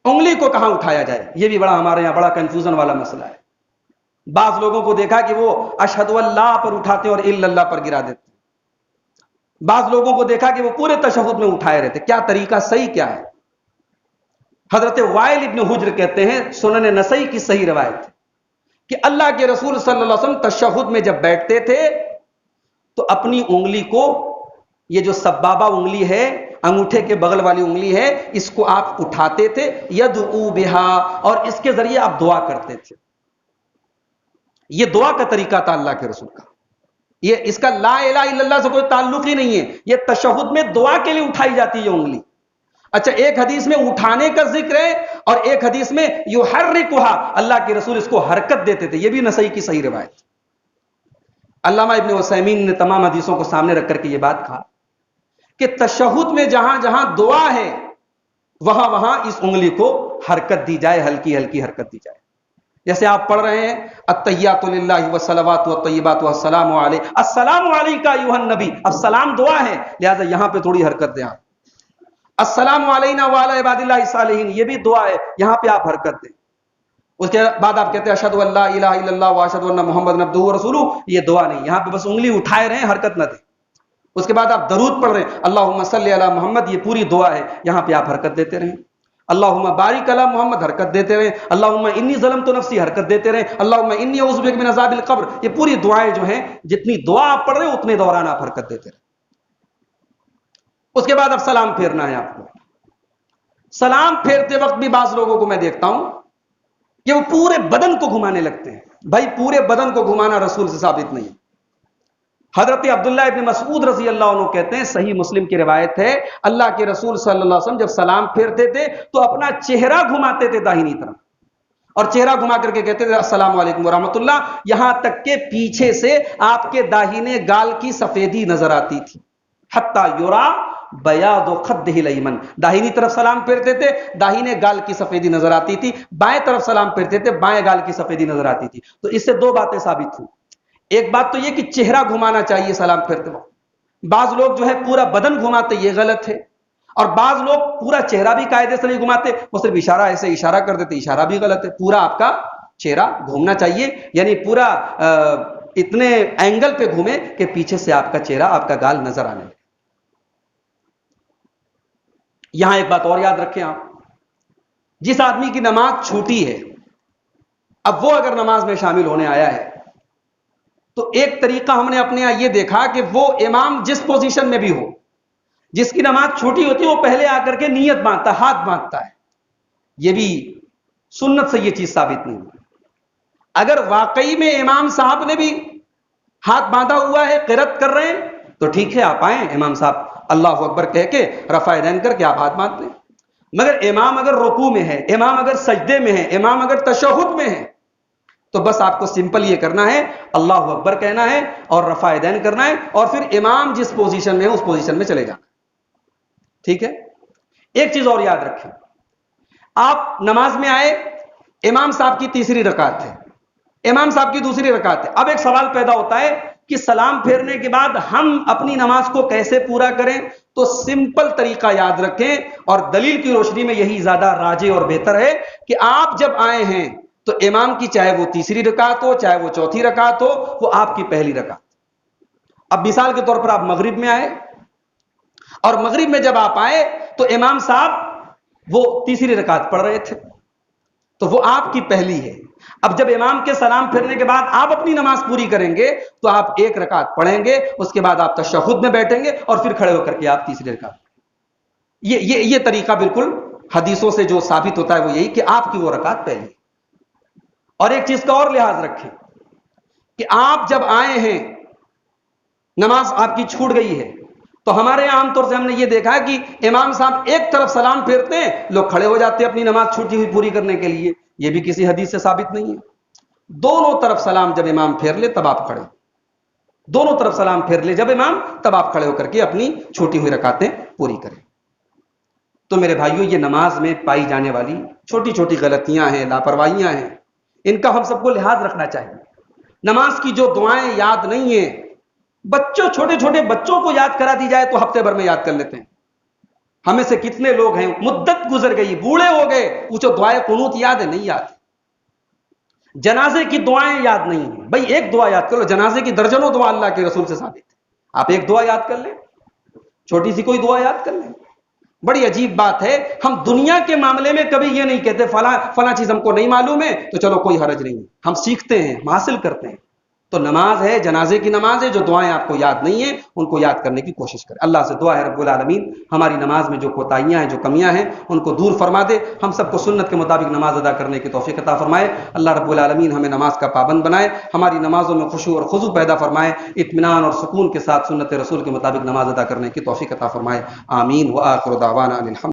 انگلی کو کہاں اٹھایا جائے، یہ بھی بڑا ہمارے یہاں بڑا کنفیوژن والا مسئلہ ہے. بعض لوگوں کو دیکھا کہ وہ اشہد اللہ پر اٹھاتے اور الا اللہ پر گرا دیتے. بعض لوگوں کو دیکھا کہ وہ پورے تشہد میں اٹھائے رہتے. کیا طریقہ صحیح کیا ہے؟ حضرت وائل ابن حجر کہتے ہیں، سنن نسائی کی صحیح روایت ہے، کہ اللہ کے رسول صلی اللہ علیہ وسلم تشہد میں جب بیٹھتے تھے تو اپنی انگلی کو، یہ جو سبابہ انگلی ہے، انگوٹھے کے بغل والی انگلی ہے، اس کو آپ اٹھاتے تھے، یدعو بہا، اور اس کے ذریعے آپ دعا کرتے تھے. یہ دعا کا طریقہ تھا اللہ کے رسول کا. یہ اس کا لا الہ الا اللہ سے کوئی تعلق ہی نہیں ہے. یہ تشہد میں دعا کے لیے اٹھائی جاتی ہے یہ انگلی. اچھا، ایک حدیث میں اٹھانے کا ذکر ہے اور ایک حدیث میں یحرکھا، اللہ کے رسول اس کو حرکت دیتے تھے. یہ بھی نسائی کی صحیح روایت. علامہ ابن عثیمین نے تمام حدیثوں کو سامنے رکھ کر کے یہ بات کہا کہ تشہد میں جہاں جہاں دعا ہے وہاں وہاں اس انگلی کو حرکت دی جائے، ہلکی ہلکی حرکت دی جائے. جیسے آپ پڑھ رہے ہیں التحیات للہ والصلوات والطیبات والسلام علیہ، السلام علیک ایھا النبی، اب سلام دعا ہے لہذا یہاں پہ تھوڑی حرکت دیں. آپ السلام علینا وعلی عباد اللہ الصالحین، یہ بھی دعا ہے، یہاں پہ آپ حرکت دیں. اس کے بعد آپ کہتے ہیں اشہد ان لا الہ الا اللہ واشہد ان محمد عبدہ ورسولہ، یہ دعا نہیں، یہاں پہ بس انگلی اٹھائے رہے ہیں، حرکت نہ دیں. اس کے بعد آپ درود پڑھ رہے ہیں اللہم صلی علی محمد، یہ پوری دعا ہے، یہاں پہ آپ حرکت دیتے رہیں. اللہم بارک علی محمد، حرکت دیتے رہیں. اللہم انی ظلمت نفسی، حرکت دیتے رہیں. اللہم انی اعوذ بک من عذاب القبر، یہ پوری دعائیں جو ہیں، جتنی دعا آپ پڑھ رہے ہیں اتنے دوران آپ حرکت دیتے رہیں. اس کے بعد اب سلام پھیرنا ہے آپ کو. سلام پھیرتے وقت بھی بعض لوگوں کو میں دیکھتا ہوں کہ وہ پورے بدن کو گھمانے لگتے ہیں. بھائی پورے بدن کو گھمانا رسول سے ثابت نہیں. حضرت عبداللہ ابن مسعود رضی اللہ عنہ کہتے ہیں، صحیح مسلم کی روایت ہے، اللہ کے رسول صلی اللہ علیہ وسلم جب سلام پھیرتے تھے تو اپنا چہرہ گھماتے تھے داہنی طرف، اور چہرہ گھما کر کے کہتے تھے السلام علیکم ورحمۃ اللہ، یہاں تک کہ پیچھے سے آپ کے داہنے گال کی سفیدی نظر آتی تھی. حتی یرا بیاض خدہ الایمن، داہنی طرف سلام پھیرتے تھے، داہنے گال کی سفیدی نظر آتی تھی، بائیں طرف سلام پھیرتے تھے، بائیں گال کی سفیدی نظر آتی تھی. تو اس سے دو باتیں ثابت ہوئی. ایک بات تو یہ کہ چہرہ گھمانا چاہیے سلام پھیرتے وقت. بعض لوگ جو ہے پورا بدن گھماتے، یہ غلط ہے. اور بعض لوگ پورا چہرہ بھی قاعدے سے نہیں گھماتے، وہ صرف اشارہ ایسے اشارہ کر دیتے، اشارہ بھی غلط ہے. پورا آپ کا چہرہ گھومنا چاہیے، یعنی پورا اتنے اینگل پہ گھومے کہ پیچھے سے آپ کا چہرہ، آپ کا گال نظر آنے لگے. یہاں ایک بات اور یاد رکھیں آپ، جس آدمی کی نماز چھوٹی ہے، اب وہ اگر نماز میں شامل ہونے آیا ہے تو ایک طریقہ ہم نے اپنے یہاں یہ دیکھا کہ وہ امام جس پوزیشن میں بھی ہو، جس کی نماز چھوٹی ہوتی ہے وہ پہلے آ کر کے نیت باندھتا ہے، ہاتھ باندھتا ہے. یہ بھی سنت سے یہ چیز ثابت نہیں. اگر واقعی میں امام صاحب نے بھی ہاتھ باندھا ہوا ہے، قرات کر رہے ہیں، تو ٹھیک ہے، آپ آئیں، امام صاحب اللہ اکبر کہہ کے رفع یدین کر کے آپ ہاتھ باندھ لیں. مگر امام اگر رکوع میں ہے، امام اگر سجدے میں ہے، امام اگر تشہد میں ہے، تو بس آپ کو سمپل یہ کرنا ہے، اللہ اکبر کہنا ہے اور رفع یدین کرنا ہے، اور پھر امام جس پوزیشن میں ہے اس پوزیشن میں چلے جانا. ٹھیک ہے. ایک چیز اور یاد رکھیں، آپ نماز میں آئے، امام صاحب کی تیسری رکعت ہے، امام صاحب کی دوسری رکعت ہے. اب ایک سوال پیدا ہوتا ہے کہ سلام پھیرنے کے بعد ہم اپنی نماز کو کیسے پورا کریں؟ تو سمپل طریقہ یاد رکھیں، اور دلیل کی روشنی میں یہی زیادہ راجح اور بہتر ہے کہ آپ جب آئے ہیں تو امام کی چاہے وہ تیسری رکعت ہو، چاہے وہ چوتھی رکعت ہو، وہ آپ کی پہلی رکعت. اب مثال کے طور پر آپ مغرب میں آئے، اور مغرب میں جب آپ آئے تو امام صاحب وہ تیسری رکعت پڑھ رہے تھے، تو وہ آپ کی پہلی ہے. اب جب امام کے سلام پھرنے کے بعد آپ اپنی نماز پوری کریں گے تو آپ ایک رکعت پڑھیں گے، اس کے بعد آپ تشہد میں بیٹھیں گے اور پھر کھڑے ہو کر کے آپ تیسری رکعت. یہ طریقہ بالکل حدیثوں سے جو ثابت ہوتا ہے وہ یہی کہ آپ کی وہ رکعت پہلی. اور ایک چیز کا اور لحاظ رکھیں کہ آپ جب آئے ہیں، نماز آپ کی چھوٹ گئی ہے، تو ہمارے عام طور سے ہم نے یہ دیکھا ہے کہ امام صاحب ایک طرف سلام پھیرتے ہیں، لوگ کھڑے ہو جاتے ہیں اپنی نماز چھوٹی ہوئی پوری کرنے کے لیے. یہ بھی کسی حدیث سے ثابت نہیں ہے. دونوں طرف سلام جب امام پھیر لے تب آپ کھڑے، دونوں طرف سلام پھیر لے جب امام، تب آپ کھڑے ہو کر کے اپنی چھوٹی ہوئی رکعتیں پوری کریں. تو میرے بھائیوں، یہ نماز میں پائی جانے والی چھوٹی چھوٹی غلطیاں ہیں، لاپرواہیاں ہیں، ان کا ہم سب کو لحاظ رکھنا چاہیے. نماز کی جو دعائیں یاد نہیں ہیں، چھوٹے چھوٹے بچوں کو یاد کرا دی جائے تو ہفتے بھر میں یاد کر لیتے ہیں. ہمیں سے کتنے لوگ ہیں مدت گزر گئی، بوڑھے ہو گئے، پوچھو دعائے قنوت یاد ہے؟ نہیں یاد۔ جنازے کی دعائیں یاد نہیں ہیں، بھائی ایک دعا یاد کر لو، جنازے کی درجنوں دعا اللہ کے رسول سے ثابت ہے، آپ ایک دعا یاد کر لیں، چھوٹی سی کوئی دعا یاد کر لیں۔ بڑی عجیب بات ہے، ہم دنیا کے معاملے میں کبھی یہ نہیں کہتے فلاں چیز ہم کو نہیں معلوم ہے تو چلو کوئی حرج نہیں، ہم سیکھتے ہیں، ہم حاصل کرتے ہیں۔ تو نماز ہے، جنازے کی نماز ہے، جو دعائیں آپ کو یاد نہیں ہیں ان کو یاد کرنے کی کوشش کریں۔ اللہ سے دعا ہے رب العالمین ہماری نماز میں جو کوتاہیاں ہیں، جو کمیاں ہیں، ان کو دور فرما دے، ہم سب کو سنت کے مطابق نماز ادا کرنے کی توفیق عطا فرمائے۔ اللہ رب العالمین ہمیں نماز کا پابند بنائے، ہماری نمازوں میں خشوع اور خضوع پیدا فرمائے، اطمینان اور سکون کے ساتھ سنت رسول کے مطابق نماز ادا کرنے کی توفیق عطا فرمائے۔ آمین۔ وآخر دعوانا ان الحمد